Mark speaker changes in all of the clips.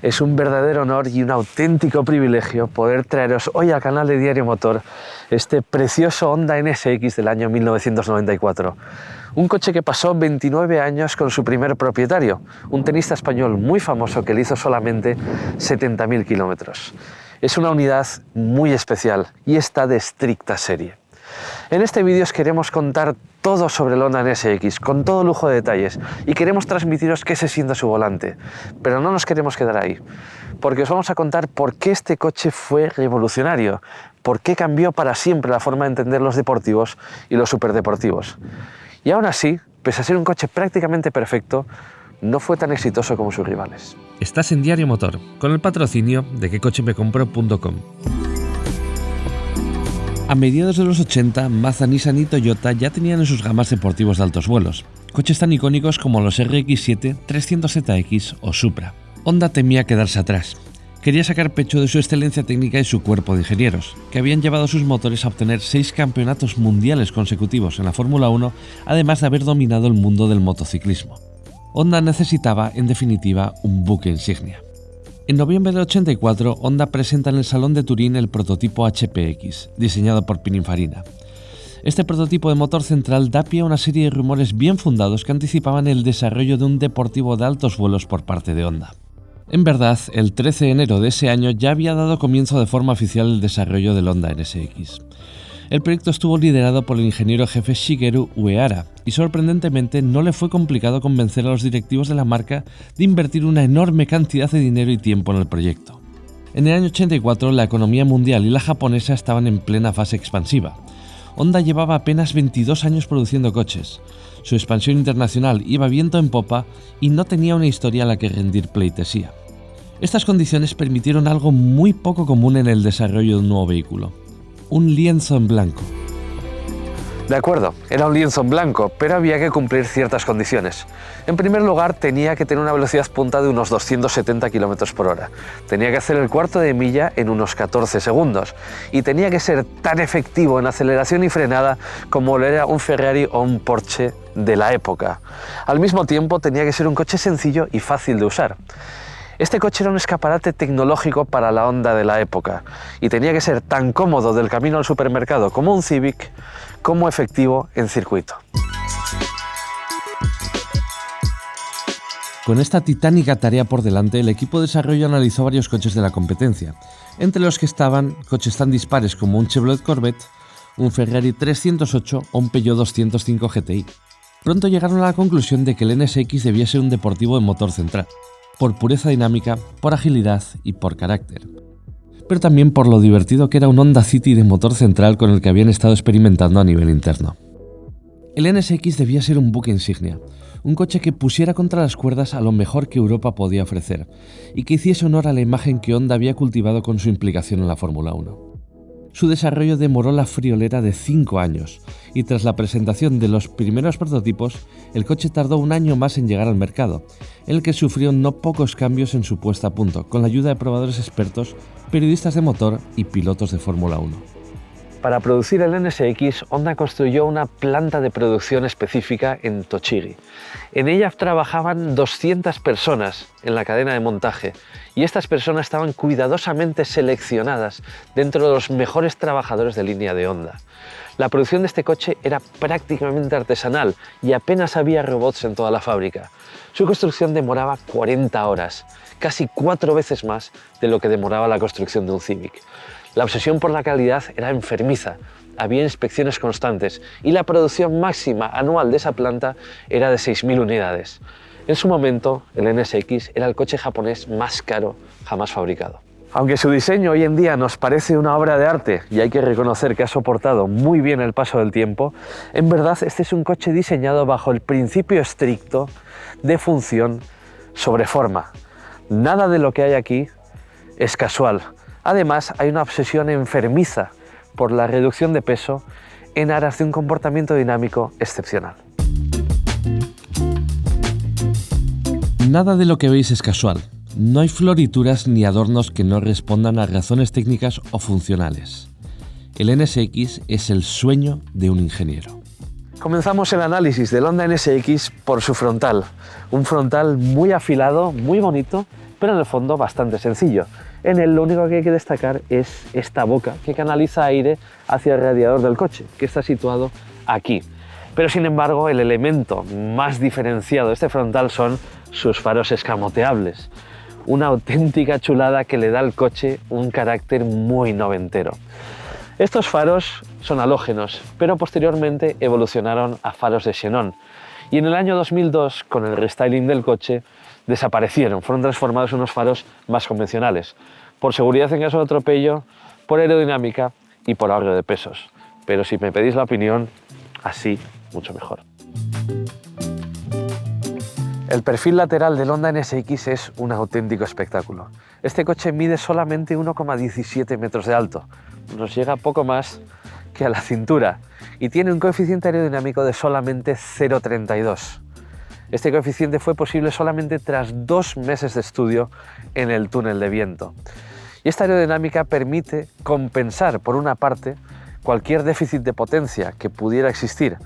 Speaker 1: Es un verdadero honor y un auténtico privilegio poder traeros hoy al canal de Diario Motor este precioso Honda NSX del año 1994. Un coche que pasó 29 años con su primer propietario, un tenista español muy famoso que le hizo solamente 70.000 kilómetros. Es una unidad muy especial y está de estricta serie. En este vídeo os queremos contar todo sobre el Honda NSX, con todo lujo de detalles, y queremos transmitiros qué se siente a su volante. Pero no nos queremos quedar ahí, porque os vamos a contar por qué este coche fue revolucionario, por qué cambió para siempre la forma de entender los deportivos y los superdeportivos. Y aún así, pese a ser un coche prácticamente perfecto, no fue tan exitoso como sus rivales.
Speaker 2: Estás en Diario Motor, con el patrocinio de quecochemecompro.com. A mediados de los 80, Mazda, Nissan y Toyota ya tenían en sus gamas deportivos de altos vuelos, coches tan icónicos como los RX-7, 300ZX o Supra. Honda temía quedarse atrás. Quería sacar pecho de su excelencia técnica y su cuerpo de ingenieros, que habían llevado sus motores a obtener 6 campeonatos mundiales consecutivos en la Fórmula 1, además de haber dominado el mundo del motociclismo. Honda necesitaba, en definitiva, un buque insignia. En noviembre del 84, Honda presenta en el Salón de Turín el prototipo HPX, diseñado por Pininfarina. Este prototipo de motor central da pie a una serie de rumores bien fundados que anticipaban el desarrollo de un deportivo de altos vuelos por parte de Honda. En verdad, el 13 de enero de ese año ya había dado comienzo de forma oficial el desarrollo del Honda NSX. El proyecto estuvo liderado por el ingeniero jefe Shigeru Uehara y sorprendentemente no le fue complicado convencer a los directivos de la marca de invertir una enorme cantidad de dinero y tiempo en el proyecto. En el año 84 la economía mundial y la japonesa estaban en plena fase expansiva. Honda llevaba apenas 22 años produciendo coches. Su expansión internacional iba viento en popa y no tenía una historia a la que rendir pleitesía. Estas condiciones permitieron algo muy poco común en el desarrollo de un nuevo vehículo: un lienzo en blanco.
Speaker 1: De acuerdo, era un lienzo en blanco, pero había que cumplir ciertas condiciones. En primer lugar, tenía que tener una velocidad punta de unos 270 km por hora. Tenía que hacer el cuarto de milla en unos 14 segundos. Y tenía que ser tan efectivo en aceleración y frenada como lo era un Ferrari o un Porsche de la época. Al mismo tiempo, tenía que ser un coche sencillo y fácil de usar. Este coche era un escaparate tecnológico para la Honda de la época y tenía que ser tan cómodo del camino al supermercado como un Civic, como efectivo en circuito.
Speaker 2: Con esta titánica tarea por delante, el equipo de desarrollo analizó varios coches de la competencia, entre los que estaban coches tan dispares como un Chevrolet Corvette, un Ferrari 308 o un Peugeot 205 GTI. Pronto llegaron a la conclusión de que el NSX debía ser un deportivo de motor central, por pureza dinámica, por agilidad y por carácter. Pero también por lo divertido que era un Honda City de motor central con el que habían estado experimentando a nivel interno. El NSX debía ser un buque insignia, un coche que pusiera contra las cuerdas a lo mejor que Europa podía ofrecer y que hiciese honor a la imagen que Honda había cultivado con su implicación en la Fórmula 1. Su desarrollo demoró la friolera de 5 años y tras la presentación de los primeros prototipos, el coche tardó un año más en llegar al mercado, en el que sufrió no pocos cambios en su puesta a punto, con la ayuda de probadores expertos, periodistas de motor y pilotos de Fórmula 1.
Speaker 1: Para producir el NSX, Honda construyó una planta de producción específica en Tochigi. En ella trabajaban 200 personas en la cadena de montaje y estas personas estaban cuidadosamente seleccionadas dentro de los mejores trabajadores de línea de Honda. La producción de este coche era prácticamente artesanal y apenas había robots en toda la fábrica. Su construcción demoraba 40 horas, casi 4 veces más de lo que demoraba la construcción de un Civic. La obsesión por la calidad era enfermiza, había inspecciones constantes y la producción máxima anual de esa planta era de 6.000 unidades. En su momento, el NSX era el coche japonés más caro jamás fabricado. Aunque su diseño hoy en día nos parece una obra de arte y hay que reconocer que ha soportado muy bien el paso del tiempo, en verdad este es un coche diseñado bajo el principio estricto de función sobre forma. Nada de lo que hay aquí es casual. Además, hay una obsesión enfermiza por la reducción de peso en aras de un comportamiento dinámico excepcional.
Speaker 2: Nada de lo que veis es casual. No hay florituras ni adornos que no respondan a razones técnicas o funcionales. El NSX es el sueño de un ingeniero.
Speaker 1: Comenzamos el análisis del Honda NSX por su frontal. Un frontal muy afilado, muy bonito, pero en el fondo bastante sencillo. En él lo único que hay que destacar es esta boca que canaliza aire hacia el radiador del coche, que está situado aquí. Pero sin embargo, el elemento más diferenciado de este frontal son sus faros escamoteables. Una auténtica chulada que le da al coche un carácter muy noventero. Estos faros son halógenos, pero posteriormente evolucionaron a faros de xenón. Y en el año 2002, con el restyling del coche, desaparecieron, fueron transformados en unos faros más convencionales, por seguridad en caso de atropello, por aerodinámica y por ahorro de pesos. Pero si me pedís la opinión, así mucho mejor. El perfil lateral del Honda NSX es un auténtico espectáculo. Este coche mide solamente 1,17 metros de alto, nos llega poco más que a la cintura y tiene un coeficiente aerodinámico de solamente 0,32. Este coeficiente fue posible solamente tras 2 meses de estudio en el túnel de viento. Y esta aerodinámica permite compensar, por una parte, cualquier déficit de potencia que pudiera existir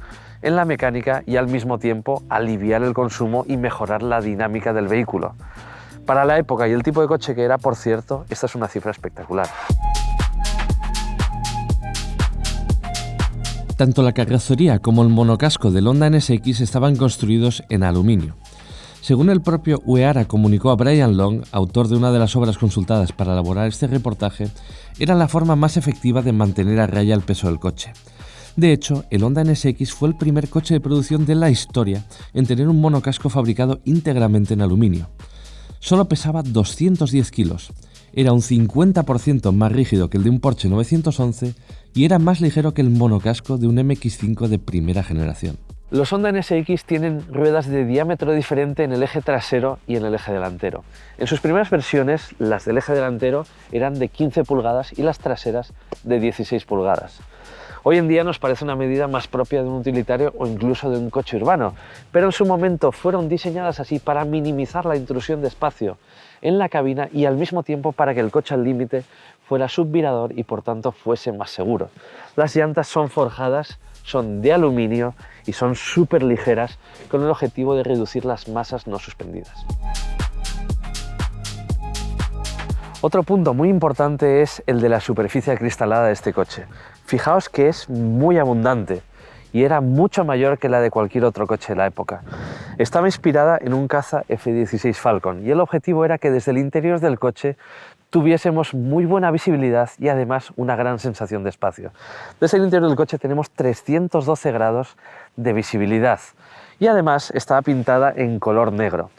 Speaker 1: en la mecánica y al mismo tiempo aliviar el consumo y mejorar la dinámica del vehículo. Para la época y el tipo de coche que era, por cierto, esta es una cifra espectacular.
Speaker 2: Tanto la carrocería como el monocasco del Honda NSX estaban construidos en aluminio. Según el propio Uehara comunicó a Brian Long, autor de una de las obras consultadas para elaborar este reportaje, era la forma más efectiva de mantener a raya el peso del coche. De hecho, el Honda NSX fue el primer coche de producción de la historia en tener un monocasco fabricado íntegramente en aluminio. Solo pesaba 210 kilos, era un 50% más rígido que el de un Porsche 911 y era más ligero que el monocasco de un MX-5 de primera generación.
Speaker 1: Los Honda NSX tienen ruedas de diámetro diferente en el eje trasero y en el eje delantero. En sus primeras versiones, las del eje delantero eran de 15 pulgadas y las traseras de 16 pulgadas. Hoy en día nos parece una medida más propia de un utilitario o incluso de un coche urbano, pero en su momento fueron diseñadas así para minimizar la intrusión de espacio en la cabina y al mismo tiempo para que el coche al límite fuera subvirador y por tanto fuese más seguro. Las llantas son forjadas, son de aluminio y son súper ligeras con el objetivo de reducir las masas no suspendidas. Otro punto muy importante es el de la superficie acristalada de este coche. Fijaos que es muy abundante y era mucho mayor que la de cualquier otro coche de la época. Estaba inspirada en un Caza F-16 Falcon y el objetivo era que desde el interior del coche tuviésemos muy buena visibilidad y además una gran sensación de espacio. Desde el interior del coche tenemos 312 grados de visibilidad y además estaba pintada en color negro.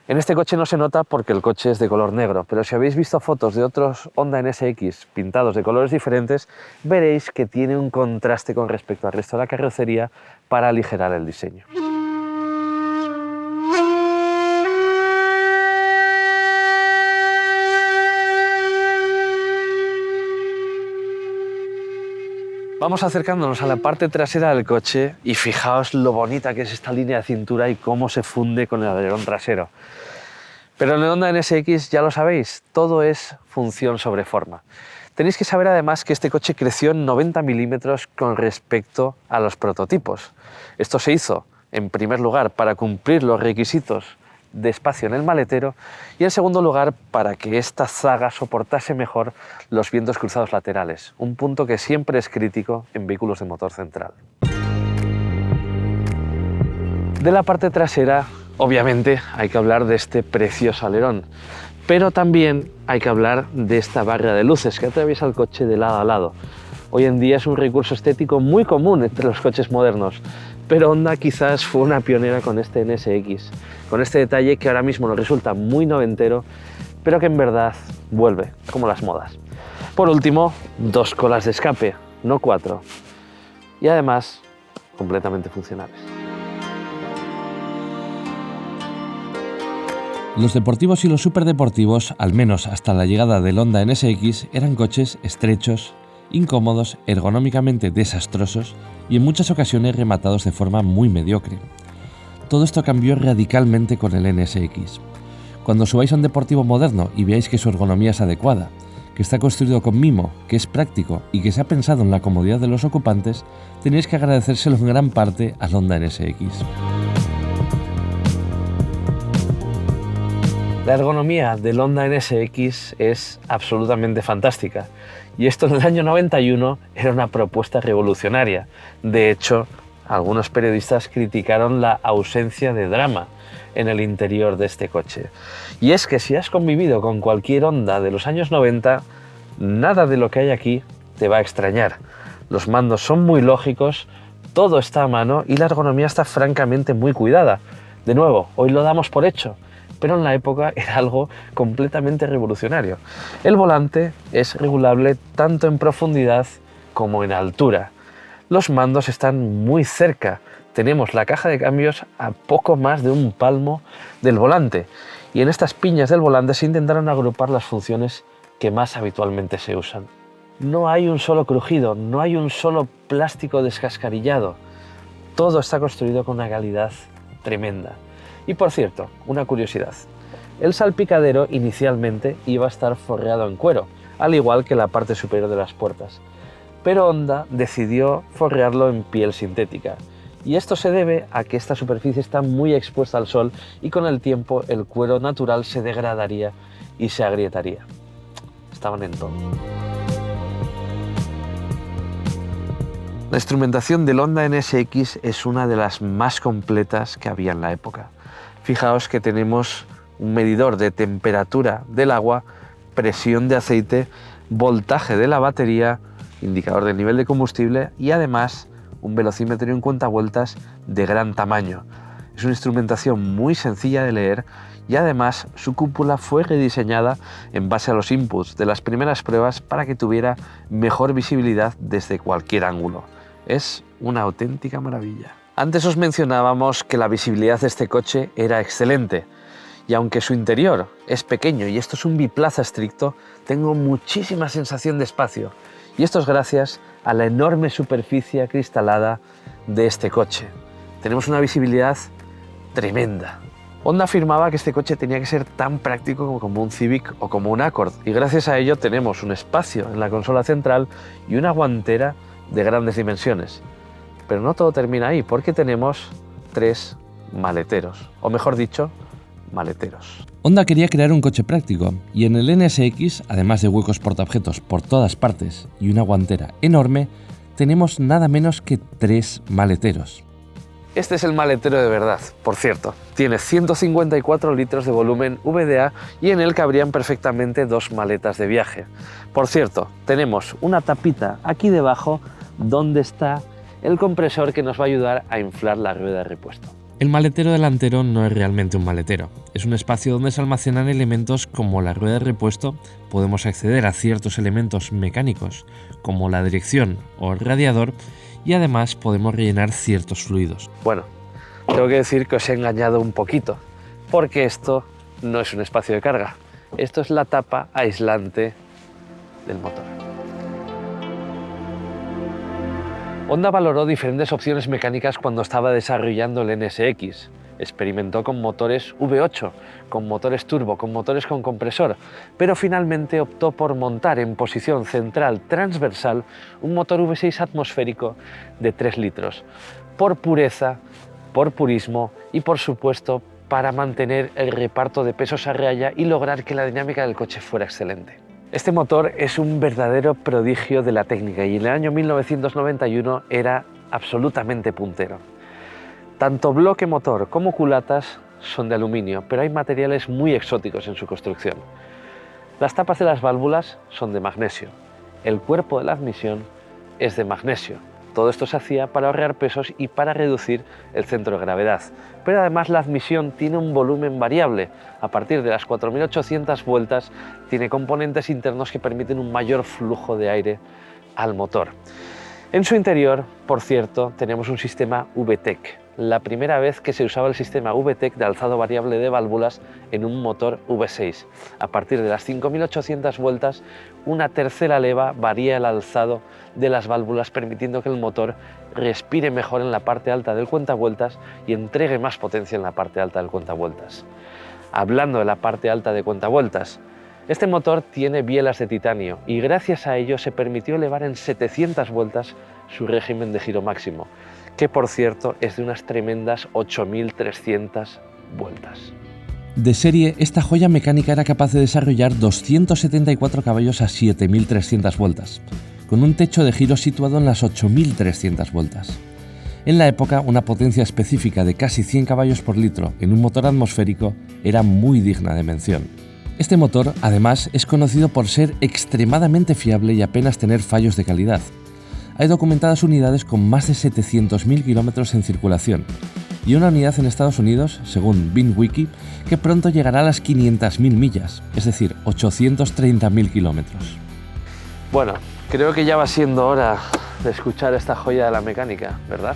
Speaker 1: En este coche no se nota porque el coche es de color negro, pero si habéis visto fotos de otros Honda NSX pintados de colores diferentes, veréis que tiene un contraste con respecto al resto de la carrocería para aligerar el diseño. Vamos acercándonos a la parte trasera del coche y fijaos lo bonita que es esta línea de cintura y cómo se funde con el alerón trasero. Pero en el Honda NSX ya lo sabéis, todo es función sobre forma. Tenéis que saber además que este coche creció en 90 milímetros con respecto a los prototipos. Esto se hizo, en primer lugar, para cumplir los requisitos de espacio en el maletero y en segundo lugar para que esta zaga soportase mejor los vientos cruzados laterales, un punto que siempre es crítico en vehículos de motor central. De la parte trasera, obviamente, hay que hablar de este precioso alerón, pero también hay que hablar de esta barra de luces que atraviesa el coche de lado a lado. Hoy en día es un recurso estético muy común entre los coches modernos, pero Honda quizás fue una pionera con este NSX, con este detalle que ahora mismo nos resulta muy noventero, pero que en verdad vuelve, como las modas. Por último, 2 colas de escape, no 4, y además completamente funcionales.
Speaker 2: Los deportivos y los superdeportivos, al menos hasta la llegada del Honda NSX, eran coches estrechos, incómodos, ergonómicamente desastrosos y en muchas ocasiones rematados de forma muy mediocre. Todo esto cambió radicalmente con el NSX. Cuando subáis a un deportivo moderno y veáis que su ergonomía es adecuada, que está construido con mimo, que es práctico y que se ha pensado en la comodidad de los ocupantes, tenéis que agradecérselo en gran parte al Honda NSX.
Speaker 1: La ergonomía del Honda NSX es absolutamente fantástica y esto en el año 91 era una propuesta revolucionaria. De hecho, algunos periodistas criticaron la ausencia de drama en el interior de este coche. Y es que si has convivido con cualquier Honda de los años 90, nada de lo que hay aquí te va a extrañar. Los mandos son muy lógicos, todo está a mano y la ergonomía está francamente muy cuidada. De nuevo, hoy lo damos por hecho, pero en la época era algo completamente revolucionario. El volante es regulable tanto en profundidad como en altura. Los mandos están muy cerca. Tenemos la caja de cambios a poco más de un palmo del volante y en estas piñas del volante se intentaron agrupar las funciones que más habitualmente se usan. No hay un solo crujido, no hay un solo plástico descascarillado. Todo está construido con una calidad tremenda. Y por cierto, una curiosidad. El salpicadero inicialmente iba a estar forreado en cuero, al igual que la parte superior de las puertas. Pero Honda decidió forrearlo en piel sintética. Y esto se debe a que esta superficie está muy expuesta al sol y con el tiempo el cuero natural se degradaría y se agrietaría. Estaban en todo. La instrumentación del Honda NSX es una de las más completas que había en la época. Fijaos que tenemos un medidor de temperatura del agua, presión de aceite, voltaje de la batería, indicador del nivel de combustible y además un velocímetro y un cuentavueltas de gran tamaño. Es una instrumentación muy sencilla de leer y además su cúpula fue rediseñada en base a los inputs de las primeras pruebas para que tuviera mejor visibilidad desde cualquier ángulo. Es una auténtica maravilla. Antes os mencionábamos que la visibilidad de este coche era excelente y aunque su interior es pequeño y esto es un biplaza estricto, tengo muchísima sensación de espacio y esto es gracias a la enorme superficie acristalada de este coche. Tenemos una visibilidad tremenda. Honda afirmaba que este coche tenía que ser tan práctico como un Civic o como un Accord y gracias a ello tenemos un espacio en la consola central y una guantera de grandes dimensiones. Pero no todo termina ahí porque tenemos 3 maleteros, o mejor dicho, maleteros.
Speaker 2: Honda quería crear un coche práctico y en el NSX, además de huecos portaobjetos por todas partes y una guantera enorme, tenemos nada menos que 3 maleteros.
Speaker 1: Este es el maletero de verdad, por cierto. Tiene 154 litros de volumen VDA y en él cabrían perfectamente 2 maletas de viaje. Por cierto, tenemos una tapita aquí debajo donde está el compresor que nos va a ayudar a inflar la rueda de repuesto.
Speaker 2: El maletero delantero no es realmente un maletero, es un espacio donde se almacenan elementos como la rueda de repuesto, podemos acceder a ciertos elementos mecánicos como la dirección o el radiador y además podemos rellenar ciertos fluidos.
Speaker 1: Bueno, tengo que decir que os he engañado un poquito, porque esto no es un espacio de carga, esto es la tapa aislante del motor. Honda valoró diferentes opciones mecánicas cuando estaba desarrollando el NSX. Experimentó con motores V8, con motores turbo, con motores con compresor, pero finalmente optó por montar en posición central transversal un motor V6 atmosférico de 3 litros, por pureza, por purismo y por supuesto para mantener el reparto de pesos a raya y lograr que la dinámica del coche fuera excelente. Este motor es un verdadero prodigio de la técnica y en el año 1991 era absolutamente puntero. Tanto bloque motor como culatas son de aluminio, pero hay materiales muy exóticos en su construcción. Las tapas de las válvulas son de magnesio, el cuerpo de la admisión es de magnesio. Todo esto se hacía para ahorrar pesos y para reducir el centro de gravedad. Pero además la admisión tiene un volumen variable. A partir de las 4.800 vueltas tiene componentes internos que permiten un mayor flujo de aire al motor. En su interior, por cierto, tenemos un sistema VTEC. La primera vez que se usaba el sistema VTEC de alzado variable de válvulas en un motor V6. A partir de las 5.800 vueltas, una tercera leva varía el alzado de las válvulas, permitiendo que el motor respire mejor en la parte alta del cuentavueltas y entregue más potencia en la parte alta del cuentavueltas. Hablando de la parte alta de cuentavueltas, este motor tiene bielas de titanio y gracias a ello se permitió elevar en 700 vueltas su régimen de giro máximo, que por cierto es de unas tremendas 8.300 vueltas.
Speaker 2: De serie, esta joya mecánica era capaz de desarrollar 274 caballos a 7.300 vueltas, con un techo de giro situado en las 8.300 vueltas. En la época, una potencia específica de casi 100 caballos por litro en un motor atmosférico era muy digna de mención. Este motor, además, es conocido por ser extremadamente fiable y apenas tener fallos de calidad. Hay documentadas unidades con más de 700.000 kilómetros en circulación, y una unidad en Estados Unidos, según VinWiki, que pronto llegará a las 500.000 millas, es decir, 830.000 kilómetros.
Speaker 1: Bueno, creo que ya va siendo hora de escuchar esta joya de la mecánica, ¿verdad?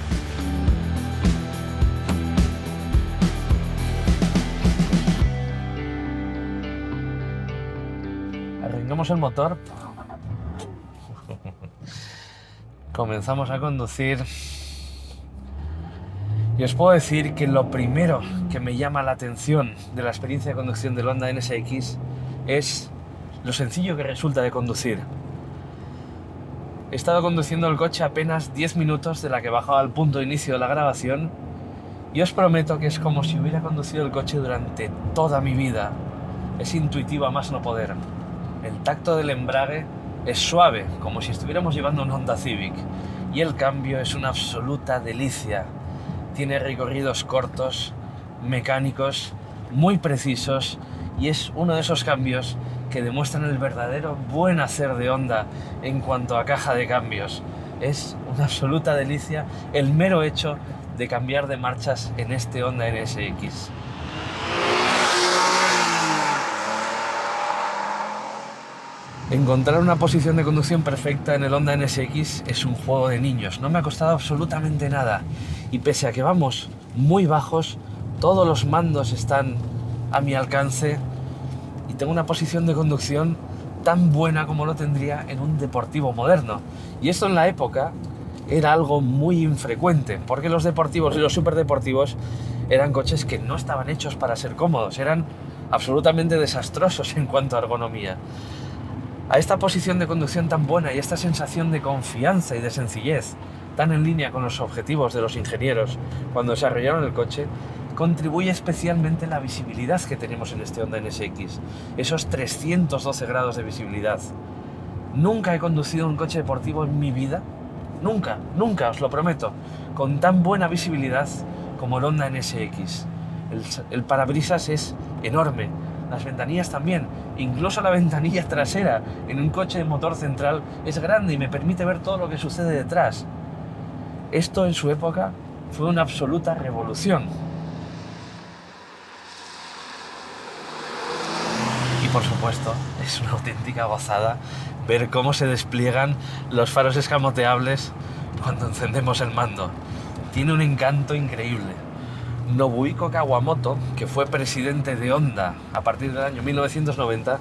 Speaker 1: Arrancamos el motor. Comenzamos a conducir. Y os puedo decir que lo primero que me llama la atención de la experiencia de conducción del Honda NSX es lo sencillo que resulta de conducir. He estado conduciendo el coche apenas 10 minutos de la que bajaba al punto de inicio de la grabación y os prometo que es como si hubiera conducido el coche durante toda mi vida. Es intuitivo a más no poder. El tacto del embrague es suave, como si estuviéramos llevando un Honda Civic, y el cambio es una absoluta delicia. Tiene recorridos cortos, mecánicos, muy precisos, y es uno de esos cambios que demuestran el verdadero buen hacer de Honda en cuanto a caja de cambios. Es una absoluta delicia el mero hecho de cambiar de marchas en este Honda NSX. Encontrar una posición de conducción perfecta en el Honda NSX es un juego de niños. No me ha costado absolutamente nada. Y pese a que vamos muy bajos, todos los mandos están a mi alcance y tengo una posición de conducción tan buena como lo tendría en un deportivo moderno. Y esto en la época era algo muy infrecuente, porque los deportivos y los superdeportivos eran coches que no estaban hechos para ser cómodos, eran absolutamente desastrosos en cuanto a ergonomía. A esta posición de conducción tan buena y esta sensación de confianza y de sencillez, tan en línea con los objetivos de los ingenieros cuando desarrollaron el coche, contribuye especialmente la visibilidad que tenemos en este Honda NSX, esos 312 grados de visibilidad. Nunca he conducido un coche deportivo en mi vida, nunca, os lo prometo, con tan buena visibilidad como el Honda NSX. El parabrisas es enorme, las ventanillas también, incluso la ventanilla trasera en un coche de motor central es grande y me permite ver todo lo que sucede detrás. Esto en su época fue una absoluta revolución. Y por supuesto, es una auténtica gozada ver cómo se despliegan los faros escamoteables cuando encendemos el mando. Tiene un encanto increíble. Nobuhiko Kawamoto, que fue presidente de Honda a partir del año 1990,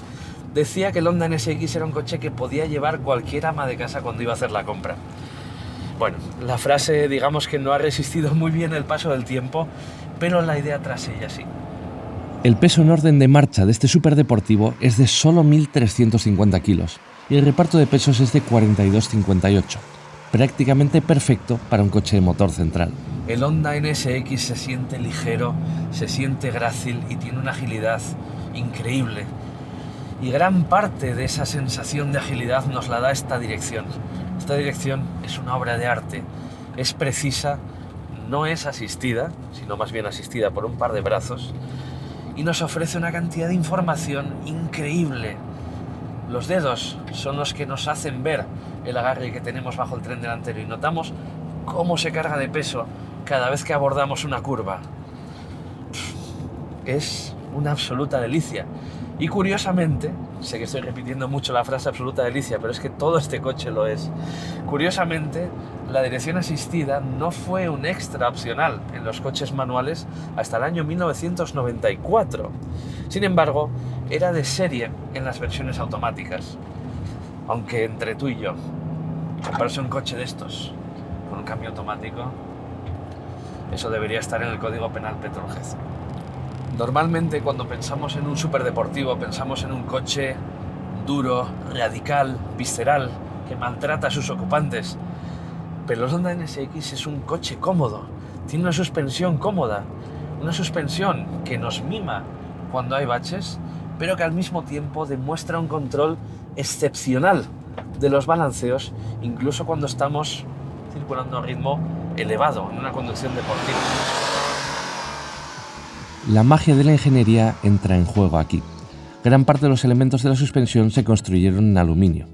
Speaker 1: decía que el Honda NSX era un coche que podía llevar cualquier ama de casa cuando iba a hacer la compra. Bueno, la frase digamos que no ha resistido muy bien el paso del tiempo, pero la idea tras ella sí.
Speaker 2: El peso en orden de marcha de este superdeportivo es de solo 1.350 kilos y el reparto de pesos es de 42,58, prácticamente perfecto para un coche de motor central.
Speaker 1: El Honda NSX se siente ligero, se siente grácil y tiene una agilidad increíble. Y gran parte de esa sensación de agilidad nos la da esta dirección. Esta dirección es una obra de arte, es precisa, no es asistida, sino más bien asistida por un par de brazos, y nos ofrece una cantidad de información increíble. Los dedos son los que nos hacen ver el agarre que tenemos bajo el tren delantero y notamos cómo se carga de peso cada vez que abordamos una curva. Es una absoluta delicia. Y curiosamente, sé que estoy repitiendo mucho la frase absoluta delicia, pero es que todo este coche lo es. Curiosamente, la dirección asistida no fue un extra opcional en los coches manuales hasta el año 1994. Sin embargo, era de serie en las versiones automáticas. Aunque entre tú y yo, comprarse un coche de estos con un cambio automático, eso debería estar en el Código Penal Petrolhead. Normalmente cuando pensamos en un superdeportivo pensamos en un coche duro, radical, visceral, que maltrata a sus ocupantes. Pero el Honda NSX es un coche cómodo, tiene una suspensión cómoda, una suspensión que nos mima cuando hay baches, pero que al mismo tiempo demuestra un control excepcional de los balanceos, incluso cuando estamos circulando a ritmo elevado en una conducción deportiva.
Speaker 2: La magia de la ingeniería entra en juego aquí. Gran parte de los elementos de la suspensión se construyeron en aluminio.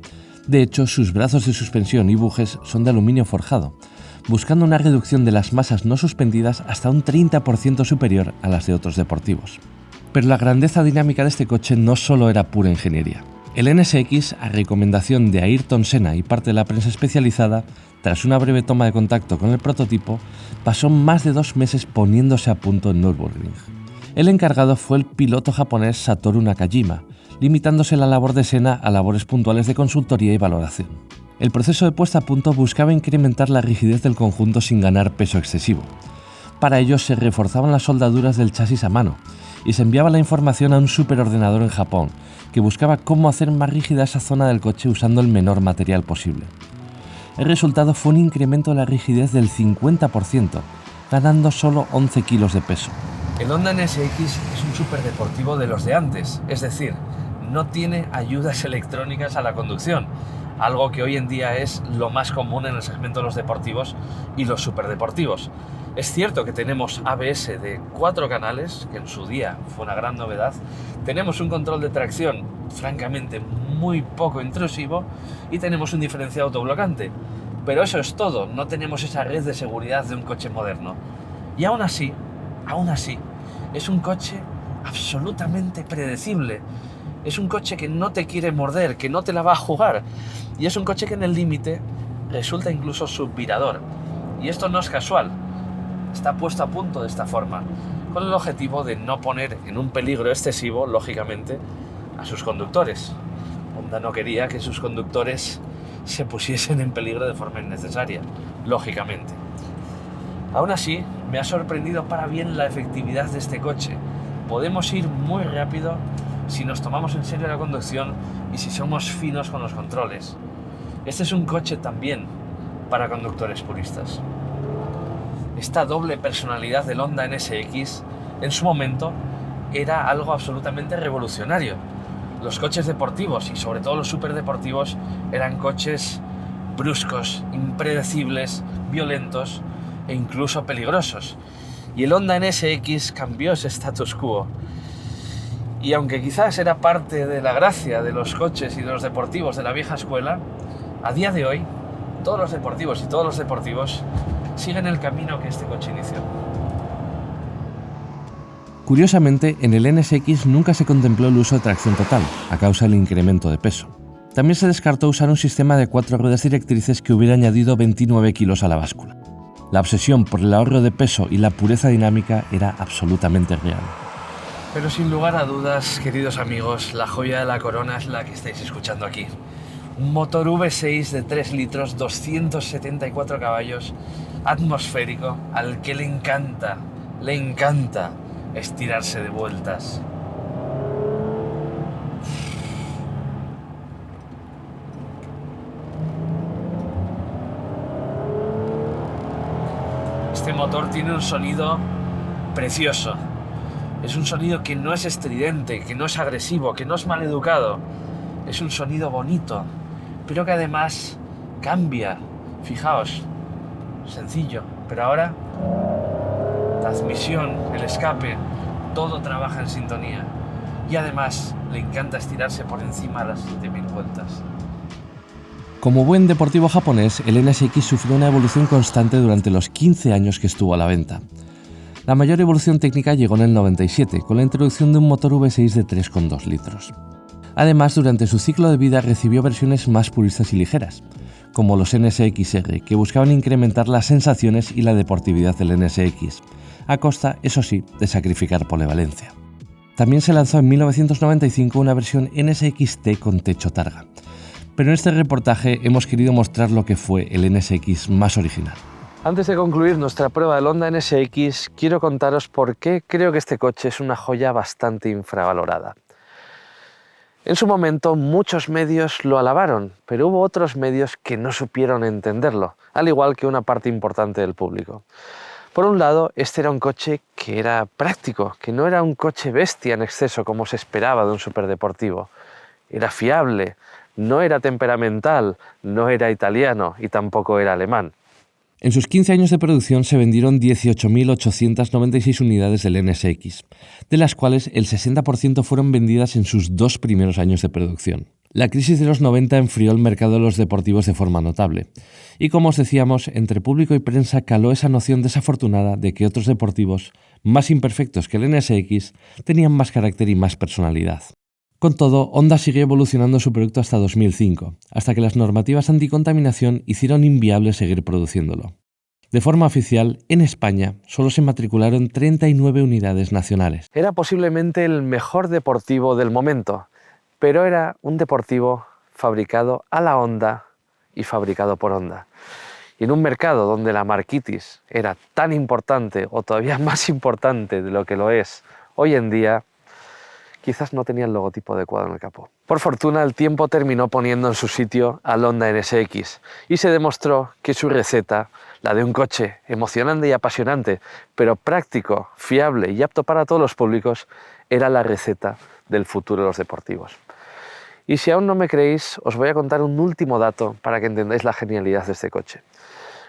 Speaker 2: De hecho, sus brazos de suspensión y bujes son de aluminio forjado, buscando una reducción de las masas no suspendidas hasta un 30% superior a las de otros deportivos. Pero la grandeza dinámica de este coche no solo era pura ingeniería. El NSX, a recomendación de Ayrton Senna y parte de la prensa especializada, tras una breve toma de contacto con el prototipo, pasó más de 2 meses poniéndose a punto en Nürburgring. El encargado fue el piloto japonés Satoru Nakajima, limitándose la labor de Senna a labores puntuales de consultoría y valoración. El proceso de puesta a punto buscaba incrementar la rigidez del conjunto sin ganar peso excesivo. Para ello se reforzaban las soldaduras del chasis a mano y se enviaba la información a un superordenador en Japón que buscaba cómo hacer más rígida esa zona del coche usando el menor material posible. El resultado fue un incremento de la rigidez del 50%, ganando solo 11 kilos de peso.
Speaker 1: El Honda NSX es un superdeportivo de los de antes, es decir, no tiene ayudas electrónicas a la conducción, algo que hoy en día es lo más común en el segmento de los deportivos y los superdeportivos. Es cierto que tenemos ABS de 4 canales, que en su día fue una gran novedad, tenemos un control de tracción francamente muy poco intrusivo y tenemos un diferencial autoblocante, pero eso es todo, no tenemos esa red de seguridad de un coche moderno. Y aún así, es un coche absolutamente predecible. Es un coche que no te quiere morder, que no te la va a jugar. Y es un coche que en el límite resulta incluso subvirador. Y esto no es casual. Está puesto a punto de esta forma, con el objetivo de no poner en un peligro excesivo, lógicamente, a sus conductores. Honda no quería que sus conductores se pusiesen en peligro de forma innecesaria, lógicamente. Aún así, me ha sorprendido para bien la efectividad de este coche. Podemos ir muy rápido si nos tomamos en serio la conducción y si somos finos con los controles. Este es un coche también para conductores puristas. Esta doble personalidad del Honda NSX en su momento era algo absolutamente revolucionario. Los coches deportivos y sobre todo los superdeportivos eran coches bruscos, impredecibles, violentos e incluso peligrosos. Y el Honda NSX cambió ese status quo. Y aunque quizás era parte de la gracia de los coches y de los deportivos de la vieja escuela, a día de hoy todos los deportivos y todos los deportivos siguen el camino que este coche inició.
Speaker 2: Curiosamente, en el NSX nunca se contempló el uso de tracción total, a causa del incremento de peso. También se descartó usar un sistema de 4 ruedas directrices que hubiera añadido 29 kilos a la báscula. La obsesión por el ahorro de peso y la pureza dinámica era absolutamente real.
Speaker 1: Pero sin lugar a dudas, queridos amigos, la joya de la corona es la que estáis escuchando aquí. Un motor V6 de 3 litros, 274 caballos, atmosférico, al que le encanta estirarse de vueltas. Este motor tiene un sonido precioso. Es un sonido que no es estridente, que no es agresivo, que no es maleducado. Es un sonido bonito, pero que además cambia. Fijaos, sencillo, pero ahora transmisión, el escape, todo trabaja en sintonía. Y además le encanta estirarse por encima de las 7000 vueltas.
Speaker 2: Como buen deportivo japonés, el NSX sufrió una evolución constante durante los 15 años que estuvo a la venta. La mayor evolución técnica llegó en el 97, con la introducción de un motor V6 de 3,2 litros. Además, durante su ciclo de vida recibió versiones más puristas y ligeras, como los NSX-R, que buscaban incrementar las sensaciones y la deportividad del NSX, a costa, eso sí, de sacrificar polivalencia. También se lanzó en 1995 una versión NSX-T con techo targa, pero en este reportaje hemos querido mostrar lo que fue el NSX más original.
Speaker 1: Antes de concluir nuestra prueba del Honda NSX, quiero contaros por qué creo que este coche es una joya bastante infravalorada. En su momento muchos medios lo alabaron, pero hubo otros medios que no supieron entenderlo, al igual que una parte importante del público. Por un lado, este era un coche que era práctico, que no era un coche bestia en exceso como se esperaba de un superdeportivo. Era fiable, no era temperamental, no era italiano y tampoco era alemán.
Speaker 2: En sus 15 años de producción se vendieron 18.896 unidades del NSX, de las cuales el 60% fueron vendidas en sus 2 primeros años de producción. La crisis de los 90 enfrió el mercado de los deportivos de forma notable, y como os decíamos, entre público y prensa caló esa noción desafortunada de que otros deportivos, más imperfectos que el NSX, tenían más carácter y más personalidad. Con todo, Honda siguió evolucionando su producto hasta 2005, hasta que las normativas anticontaminación hicieron inviable seguir produciéndolo. De forma oficial, en España solo se matricularon 39 unidades nacionales.
Speaker 1: Era posiblemente el mejor deportivo del momento, pero era un deportivo fabricado a la Honda y fabricado por Honda. Y en un mercado donde la marquitis era tan importante o todavía más importante de lo que lo es hoy en día, quizás no tenía el logotipo adecuado en el capó. Por fortuna, el tiempo terminó poniendo en su sitio al Honda NSX y se demostró que su receta, la de un coche emocionante y apasionante, pero práctico, fiable y apto para todos los públicos, era la receta del futuro de los deportivos. Y si aún no me creéis, os voy a contar un último dato para que entendáis la genialidad de este coche.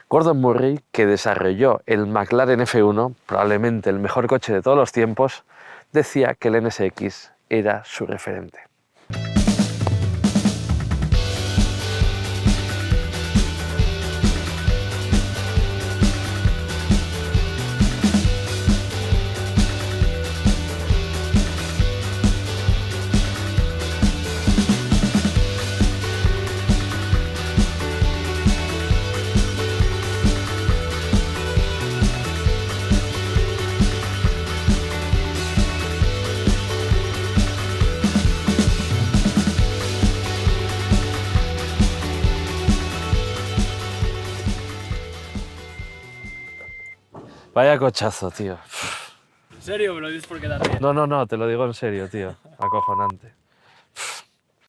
Speaker 1: Gordon Murray, que desarrolló el McLaren F1, probablemente el mejor coche de todos los tiempos, decía que el NSX era su referente. Vaya cochazo, tío.
Speaker 3: ¿En serio? ¿Me lo dices por quedar bien?
Speaker 1: No, te lo digo en serio, tío. Acojonante.